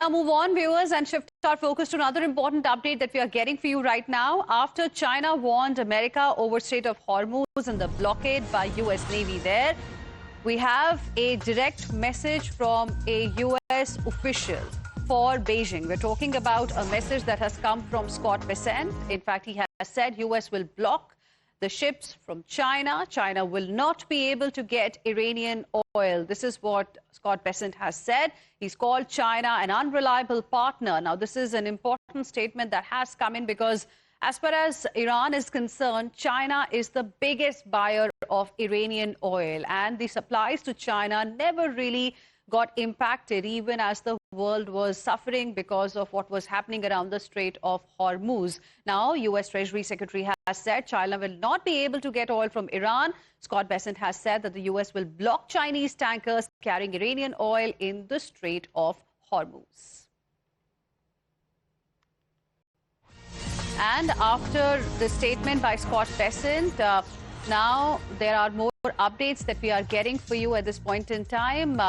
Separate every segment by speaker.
Speaker 1: Now move on, viewers, and shift our focus to another important update that we are getting for you right now. After China warned America over Strait of Hormuz and the blockade by U.S. Navy there, we have a direct message from a U.S. official for Beijing. We're talking about a message that has come from Scott Bessent. In fact, he has said U.S. will block the ships from China. China will not be able to get Iranian oil. This is what Scott Bessent has said. He's called China an unreliable partner. Now, this is an important statement that has come in because as far as Iran is concerned, China is the biggest buyer of Iranian oil, and the supplies to China never really got impacted, even as the world was suffering because of what was happening around the Strait of Hormuz. Now, U.S. Treasury Secretary has said China will not be able to get oil from Iran. Scott Bessent has said that the U.S. will block Chinese tankers carrying Iranian oil in the Strait of Hormuz. And after the statement by Scott Bessent, now there are more updates that we are getting for you at this point in time.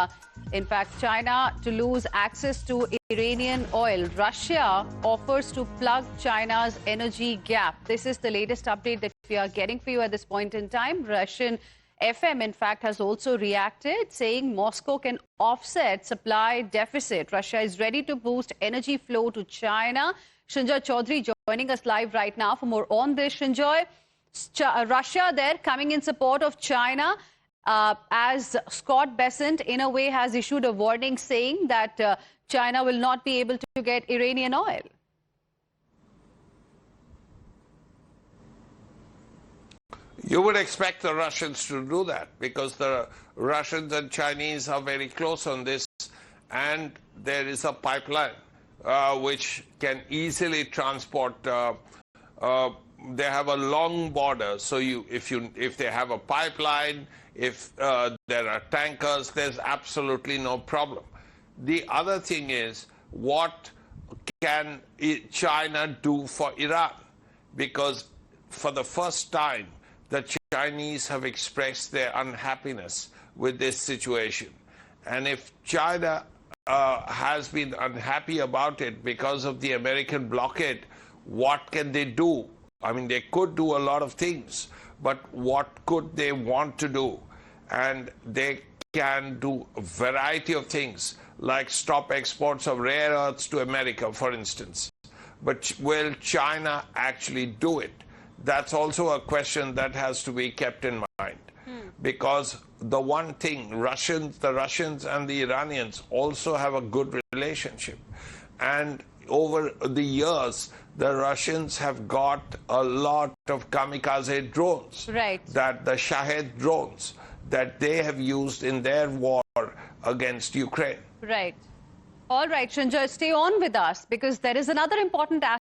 Speaker 1: In fact, China to lose access to Iranian oil. Russia offers to plug China's energy gap. This is the latest update that we are getting for you at this point in time. Russian FM, in fact, has also reacted, saying Moscow can offset supply deficit. Russia is ready to boost energy flow to China. Shinjoy Chaudhary joining us live right now for more on this. Shinjoy, Russia there coming in support of China, as Scott Bessent in a way has issued a warning saying that China will not be able to get Iranian oil.
Speaker 2: You would expect the Russians to do that because the Russians and Chinese are very close on this, and there is a pipeline which can easily transport. They have a long border, so if they have a pipeline, if there are tankers, there's absolutely no problem. The other thing is, what can China do for Iran? Because for the first time, the Chinese have expressed their unhappiness with this situation. And if China has been unhappy about it because of the American blockade, what can they do? I mean, they could do a lot of things, but what could they want to do? And they can do a variety of things, like stop exports of rare earths to America, for instance. But will China actually do it? That's also a question that has to be kept in mind. Because the one thing, the Russians and the Iranians also have a good relationship. And over the years, the Russians have got a lot of kamikaze drones, that the Shahed drones, that they have used in their war against Ukraine.
Speaker 1: Right. All right, Shinjoy, stay on with us because there is another important aspect